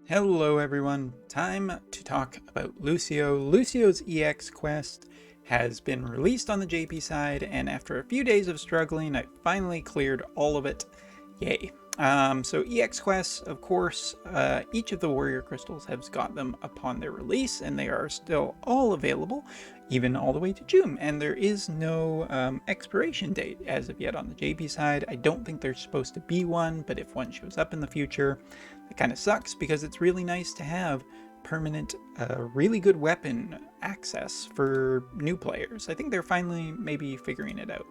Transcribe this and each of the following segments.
Hello everyone, time to talk about Lucio. Lucio's EX quest has been released on the JP side, and after a few days of struggling, I finally cleared all of it. Yay. So EX quests, of course, each of the warrior crystals has got them upon their release, and they are still all available, even all the way to June. And there is no expiration date as of yet on the JP side. I don't think there's supposed to be one, but if one shows up in the future, it kind of sucks because it's really nice to have permanent, really good weapon access for new players. I think they're finally maybe figuring it out.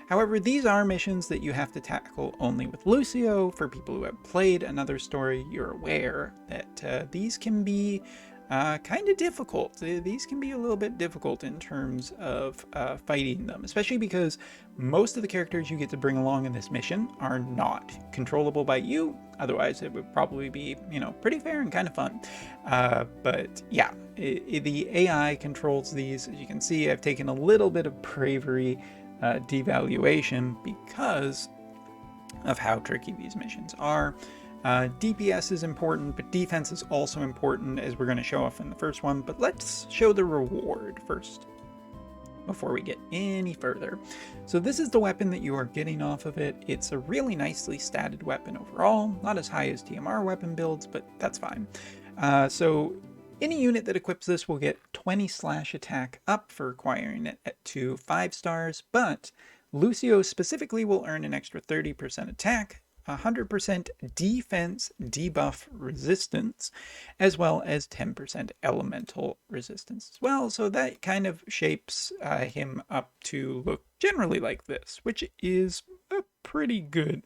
However, these are missions that you have to tackle only with Lucio. For people who have played another story, you're aware that these can be kind of difficult. These can be a little bit difficult in terms of fighting them, especially because most of the characters you get to bring along in this mission are not controllable by you. Otherwise, it would probably be, pretty fair and kind of fun. But yeah, the AI controls these. As you can see, I've taken a little bit of bravery devaluation because of how tricky these missions are. DPS is important, but defense is also important, as we're going to show off in the first one. But let's show the reward first before we get any further. So this is the weapon that you are getting off of it. It's a really nicely statted weapon overall, not as high as TMR weapon builds, but that's fine. So any unit that equips this will get 20 slash attack up for acquiring it to 5 stars, but Lucio specifically will earn an extra 30% attack, 100% defense debuff resistance, as well as 10% elemental resistance as well. So that kind of shapes him up to look generally like this, which is a pretty good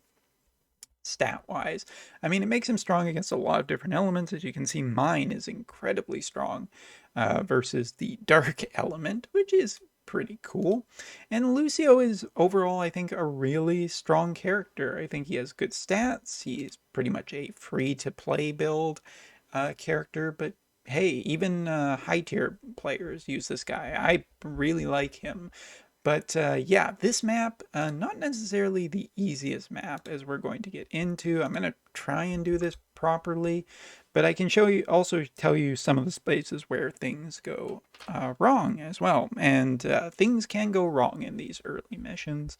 stat-wise. I mean, it makes him strong against a lot of different elements. As you can see, mine is incredibly strong versus the dark element, which is pretty cool. And Lucio is overall, I think, a really strong character. I think he has good stats. He's pretty much a free-to-play build character, but hey, even high-tier players use this guy. I really like him. But yeah, this map, not necessarily the easiest map, as we're going to get into. I'm going to try and do this properly, but I can also tell you some of the places where things go wrong as well. And things can go wrong in these early missions.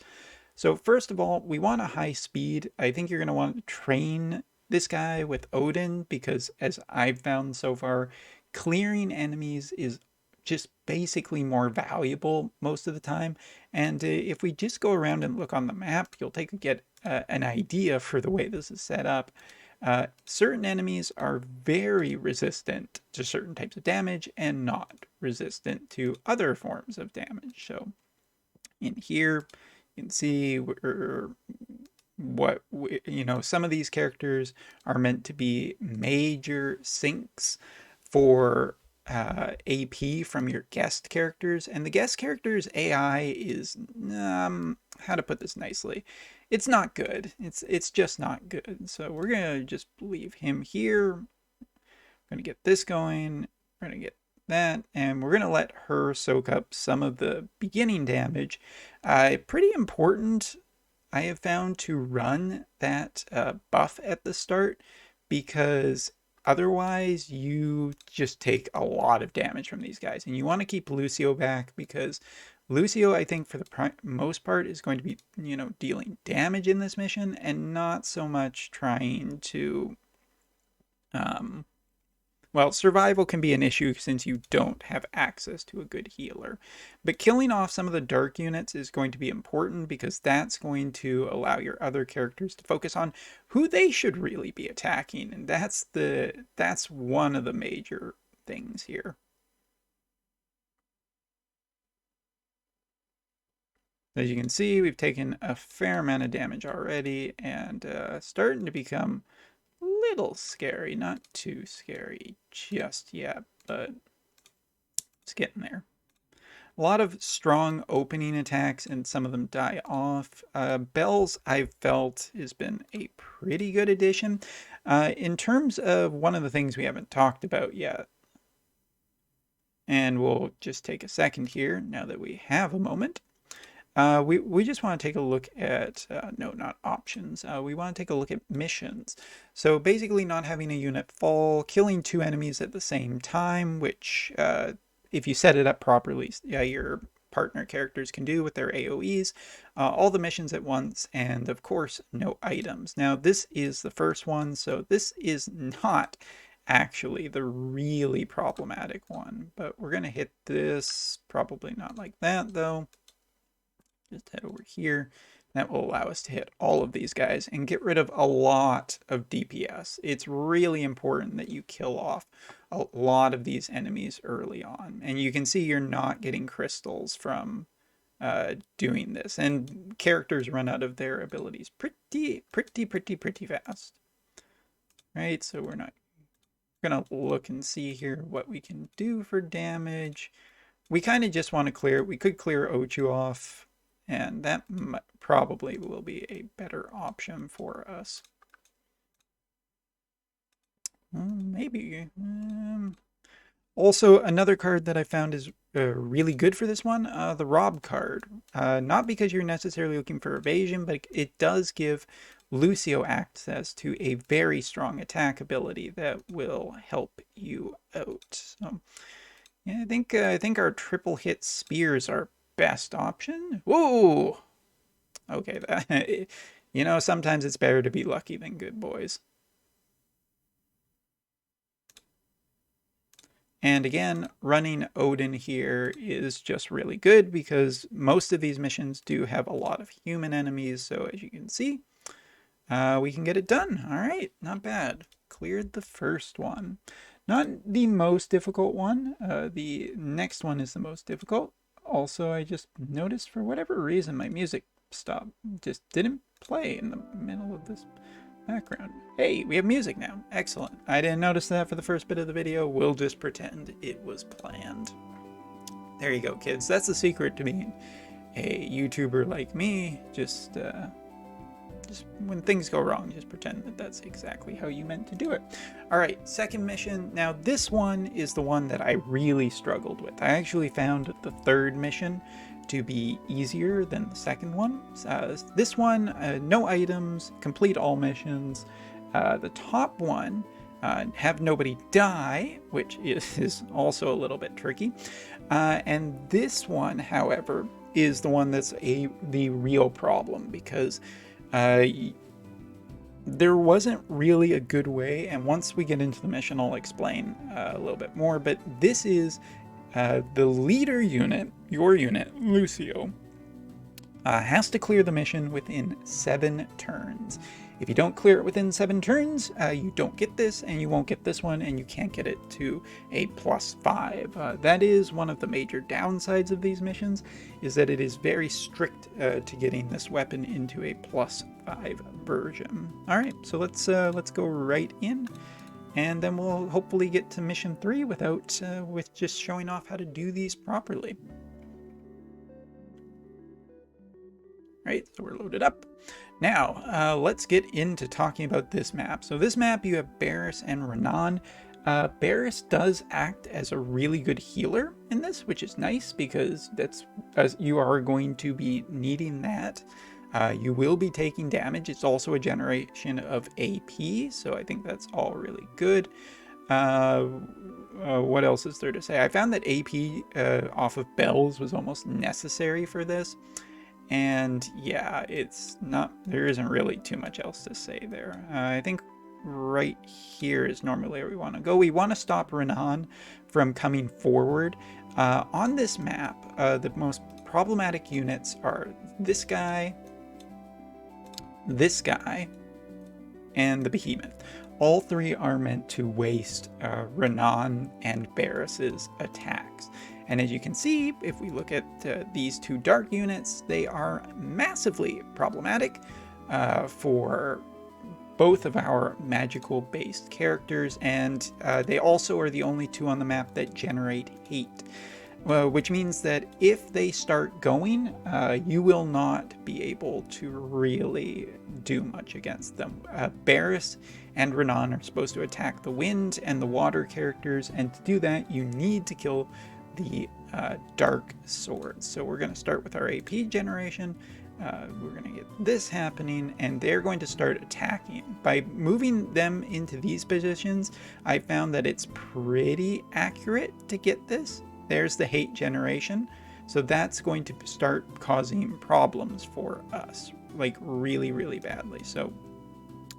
So first of all, we want a high speed. I think you're going to want to train this guy with Odin, because as I've found so far, clearing enemies is just basically more valuable most of the time. And if we just go around and look on the map, you'll get an idea for the way this is set up. Certain enemies are very resistant to certain types of damage and not resistant to other forms of damage. So in here, you can see some of these characters are meant to be major sinks for AP from your guest characters, and the guest characters AI is how to put this nicely, it's not good. It's just not good. So we're gonna just leave him here. We're gonna get this going. We're gonna get that, and we're gonna let her soak up some of the beginning damage. Pretty important, I have found, to run that buff at the start, because otherwise you just take a lot of damage from these guys, and you want to keep Lucio back, because Lucio, I think, for the most part, is going to be, dealing damage in this mission, and not so much trying to well, survival can be an issue since you don't have access to a good healer. But killing off some of the dark units is going to be important, because that's going to allow your other characters to focus on who they should really be attacking. And that's one of the major things here. As you can see, we've taken a fair amount of damage already, and starting to become little scary. Not too scary just yet, but it's getting there. A lot of strong opening attacks, and some of them die off. Bells, I've felt, has been a pretty good addition. In terms of one of the things we haven't talked about yet, and we'll just take a second here now that we have a moment. We just want to take a look at, no, not options. We want to take a look at missions. So basically not having a unit fall, killing two enemies at the same time, which if you set it up properly, your partner characters can do with their AoEs, all the missions at once, and of course, no items. Now, this is the first one, so this is not actually the really problematic one, but we're going to hit this, probably not like that, though. Just head over here. That will allow us to hit all of these guys and get rid of a lot of DPS. It's really important that you kill off a lot of these enemies early on. And you can see you're not getting crystals from doing this. And characters run out of their abilities pretty fast. Right, so we're gonna look and see here what we can do for damage. We kind of just want to clear, we could clear Ochu off, and that probably will be a better option for us. Maybe. Also, another card that I found is really good for this one, the Rob card. Not because you're necessarily looking for evasion, but it does give Lucio access to a very strong attack ability that will help you out. So, yeah, I think our triple hit spears are best option. Whoa! Okay, that, you know, sometimes it's better to be lucky than good, boys. And again, running Odin here is just really good because most of these missions do have a lot of human enemies. So as you can see, we can get it done. All right, not bad. Cleared the first one. Not the most difficult one. The next one is the most difficult. Also, I just noticed for whatever reason my music stopped. Just didn't play in the middle of this background. Hey, we have music now. Excellent. I didn't notice that for the first bit of the video. We'll just pretend it was planned. There you go, kids. That's the secret to being a YouTuber like me. Just when things go wrong, just pretend that that's exactly how you meant to do it. All right, second mission. Now, this one is the one that I really struggled with. I actually found the third mission to be easier than the second one. This one, no items, complete all missions. The top one, have nobody die, which is also a little bit tricky. And this one, however, is the one that's the real problem because there wasn't really a good way, and once we get into the mission I'll explain a little bit more, but this is the leader unit, your unit, Lucio, has to clear the mission within 7 turns. If you don't clear it within 7 turns, you don't get this, and you won't get this one, and you can't get it to a +5. That is one of the major downsides of these missions, is that it is very strict to getting this weapon into a +5 version. All right, so let's go right in, and then we'll hopefully get to mission 3 with just showing off how to do these properly. Right, so we're loaded up. Now, let's get into talking about this map. So this map, you have Barris and Renan. Barris does act as a really good healer in this, which is nice because as you are going to be needing that. You will be taking damage. It's also a generation of AP, so I think that's all really good. What else is there to say? I found that AP off of bells was almost necessary for this. And yeah, there isn't really too much else to say there. I think right here is normally where we want to go. We want to stop Renan from coming forward. On this map, the most problematic units are this guy, and the Behemoth. All 3 are meant to waste Renan and Barris's attacks. And as you can see, if we look at these 2 dark units, they are massively problematic for both of our magical based characters, and they also are the only 2 on the map that generate hate. Which means that if they start going, you will not be able to really do much against them. Barris and Renan are supposed to attack the wind and the water characters, and to do that you need to kill the dark swords. So we're going to start with our AP generation. We're going to get this happening, and they're going to start attacking. By moving them into these positions, I found that it's pretty accurate to get this. There's the hate generation. So that's going to start causing problems for us, like really, really badly. So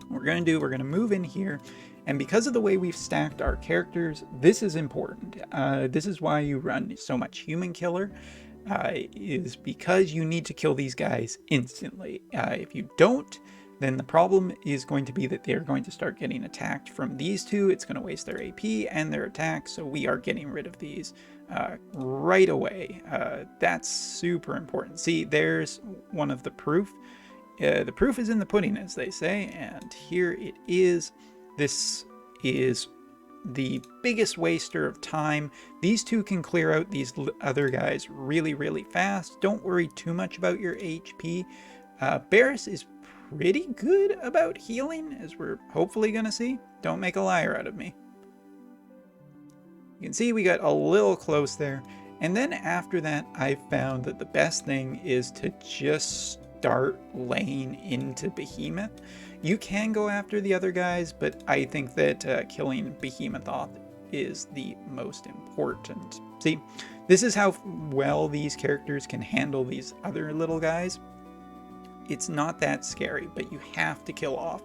what we're going to do, we're going to move in here. And because of the way we've stacked our characters, this is important. This is why you run so much human killer. Is because you need to kill these guys instantly. If you don't, then the problem is going to be that they're going to start getting attacked from these two. It's going to waste their AP and their attack, so we are getting rid of these right away. That's super important. See, there's one of the proof. The proof is in the pudding, as they say, and here it is. This is the biggest waster of time. These two can clear out these other guys really, really fast. Don't worry too much about your HP. Barris is pretty good about healing, as we're hopefully going to see. Don't make a liar out of me. You can see we got a little close there. And then after that, I found that the best thing is to just start laying into Behemoth. You can go after the other guys, but I think that killing Behemoth off is the most important. See, this is how well these characters can handle these other little guys. It's not that scary, but you have to kill off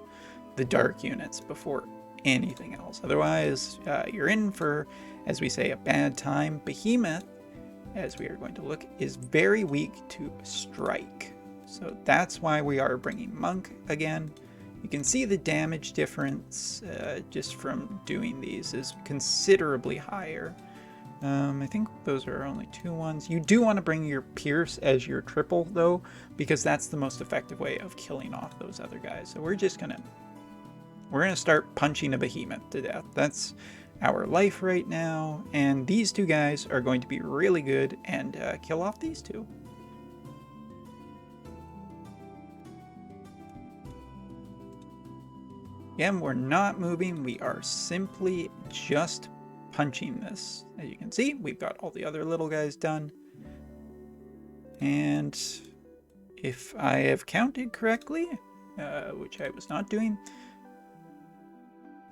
the dark units before anything else. Otherwise, you're in for, as we say, a bad time. Behemoth, as we are going to look, is very weak to strike. So that's why we are bringing Monk again. You can see the damage difference just from doing these is considerably higher. I think those are only 2 ones. You do want to bring your Pierce as your triple, though, because that's the most effective way of killing off those other guys. So we're gonna start punching a Behemoth to death. That's our life right now, and these 2 guys are going to be really good and kill off these 2. Again, we're not moving, we are simply just punching this. As you can see, we've got all the other little guys done. And if I have counted correctly, which I was not doing,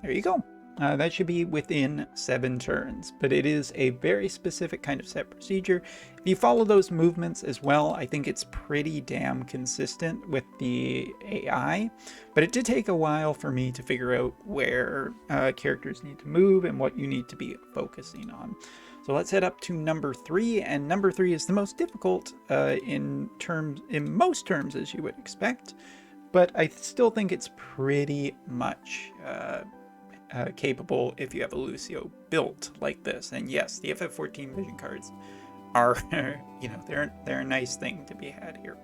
there you go. That should be within 7 turns, but it is a very specific kind of set procedure. If you follow those movements as well, I think it's pretty damn consistent with the AI, but it did take a while for me to figure out where characters need to move and what you need to be focusing on. So let's head up to number 3, and number 3 is the most difficult in most terms, as you would expect, but I still think it's pretty much capable if you have a Lucio built like this. And yes, the FF14 vision cards are, they're a nice thing to be had here.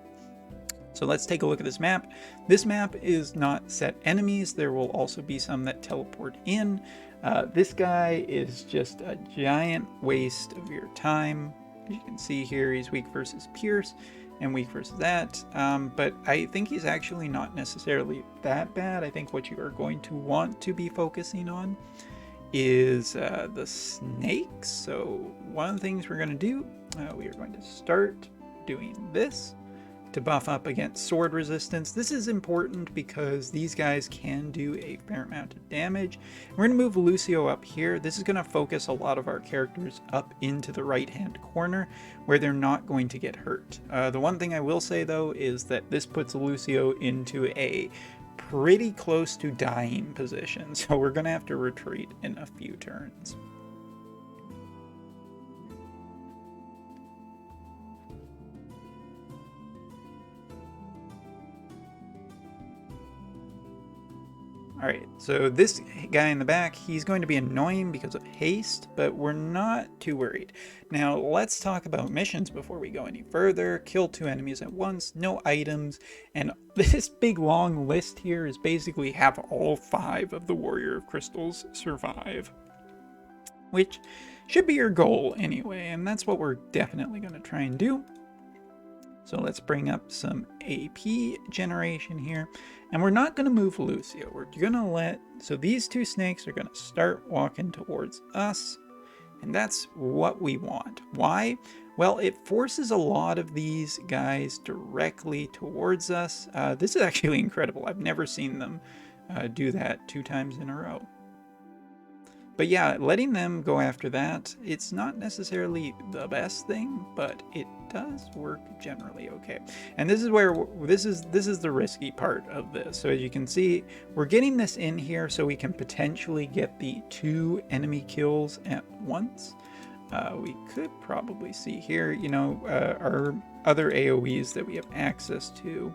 So let's take a look at this map. This map is not set enemies. There will also be some that teleport in. This guy is just a giant waste of your time. As you can see here, he's weak versus Pierce and weak versus that, but I think he's actually not necessarily that bad. I think what you are going to want to be focusing on is the snakes. So one of the things we're going to do, we are going to start doing this to buff up against sword resistance. This is important because these guys can do a fair amount of damage. We're going to move Lucio up here. This is going to focus a lot of our characters up into the right hand corner where they're not going to get hurt. The one thing I will say though is that this puts Lucio into a pretty close to dying position, so we're going to have to retreat in a few turns. Alright, so this guy in the back, he's going to be annoying because of haste, but we're not too worried. Now, let's talk about missions before we go any further. Kill 2 enemies at once, no items, and this big long list here is basically have all 5 of the Warrior of Crystals survive, which should be your goal anyway, and that's what we're definitely going to try and do. So let's bring up some AP generation here. And we're not going to move Lucio. We're going to so these 2 snakes are going to start walking towards us. And that's what we want. Why? Well, it forces a lot of these guys directly towards us. This is actually incredible. I've never seen them do that 2 times in a row. But yeah, letting them go after that, it's not necessarily the best thing, but it does work generally okay. And this is where this is the risky part of this. So as you can see, we're getting this in here so we can potentially get the 2 enemy kills at once. We could probably see here, you know, our other AoEs that we have access to.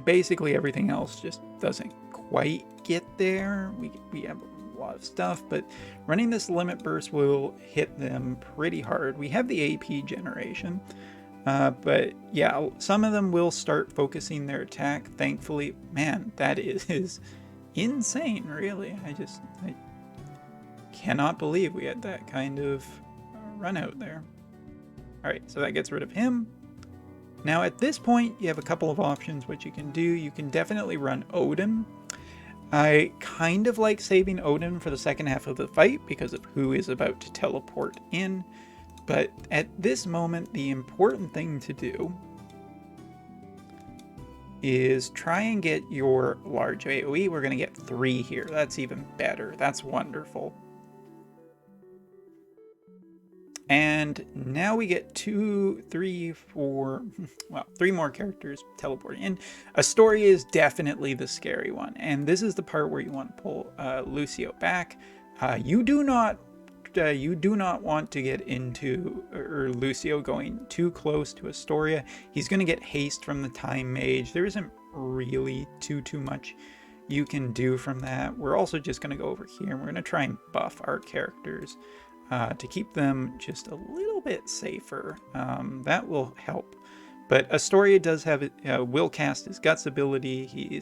Basically everything else just doesn't quite get there. We have a lot of stuff, but running this limit burst will hit them pretty hard. We have the AP generation, but yeah, some of them will start focusing their attack. Thankfully, man, that is insane, really. I cannot believe we had that kind of run out there. All right, so that gets rid of him. Now at this point, you have a couple of options what you can do. You can definitely run Odin. I kind of like saving Odin for the second half of the fight because of who is about to teleport in. But at this moment, the important thing to do is try and get your large AoE. We're going to get 3 here. That's even better. That's wonderful. And now we get 2, 3, 4, well, 3 more characters teleporting in. Astoria is definitely the scary one. And this is the part where you want to pull Lucio back. You do not want to get into Lucio going too close to Astoria. He's going to get haste from the Time Mage. There isn't really too much you can do from that. We're also just going to go over here and we're going to try and buff our characters to keep them just a little bit safer. That will help. But Astoria does have will cast his Guts ability.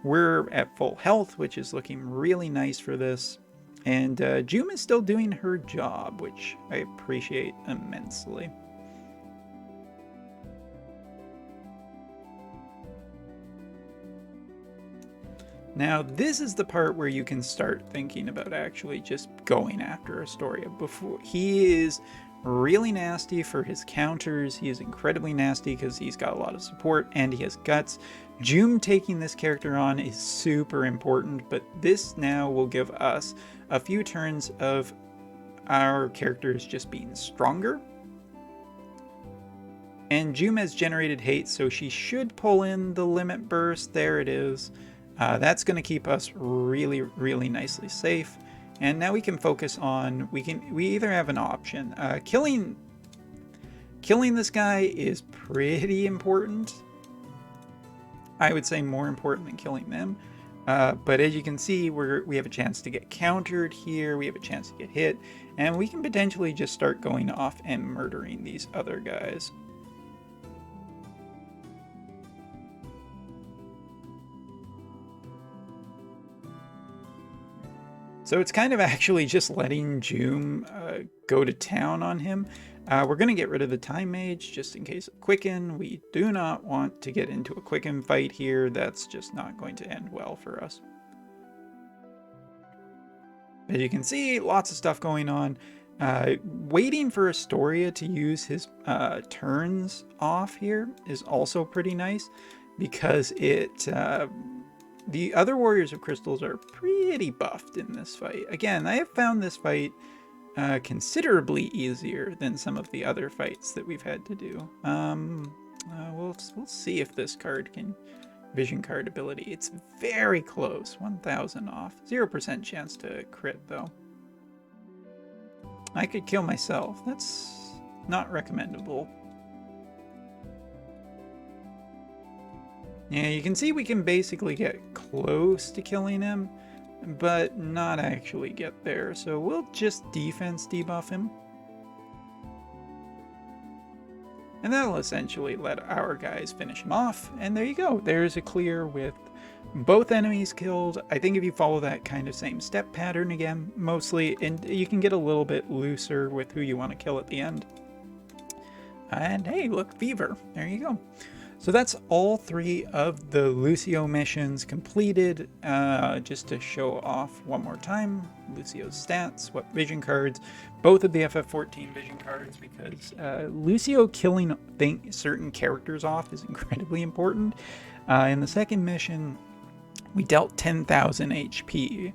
We're at full health, which is looking really nice for this. And Jum is still doing her job, which I appreciate immensely. Now, this is the part where you can start thinking about actually just going after Astoria. He is really nasty for his counters. He is incredibly nasty because he's got a lot of support and he has guts. Jum taking this character on is super important, but this now will give us a few turns of our characters just being stronger. And Jum has generated hate, so she should pull in the limit burst. There it is. That's going to keep us really nicely safe. And now we can focus on, we either have an option. Killing this guy is pretty important. I would say more important than killing them. But as you can see, we have a chance to get countered here. We have a chance to get hit. And we can potentially just start going off and murdering these other guys. So it's kind of actually just letting Jum go to town on him. We're going to get rid of the Time Mage just in case of Quicken. We do not want to get into a Quicken fight here. That's just not going to end well for us. As you can see, lots of stuff going on. Waiting for Astoria to use his turns off here is also pretty nice because the other Warriors of Crystals are pretty buffed in this fight. Again, I have found this fight considerably easier than some of the other fights that we've had to do. We'll see if this card can vision card ability. It's very close, 1,000 off. 0% chance to crit though. I could kill myself. That's not recommendable. Yeah, you can see we can basically get close to killing him, but not actually get there. So we'll just defense debuff him. And that'll essentially let our guys finish him off. And there you go. There's a clear with both enemies killed. I think if you follow that kind of same step pattern again, mostly, and you can get a little bit looser with who you want to kill at the end. And hey, look, Fever. There you go. So that's all 3 of the Lucio missions completed. Just to show off one more time, Lucio's stats, what vision cards, both of the FF14 vision cards, because Lucio killing certain characters off is incredibly important. In the second mission, we dealt 10,000 HP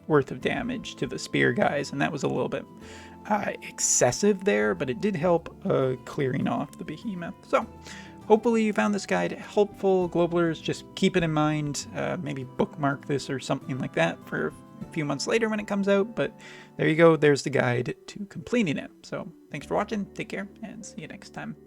worth of damage to the spear guys, and that was a little bit excessive there, but it did help clearing off the behemoth. So hopefully you found this guide helpful, Globalers. Just keep it in mind, maybe bookmark this or something like that for a few months later when it comes out, but there you go, there's the guide to completing it. So thanks for watching, take care, and see you next time.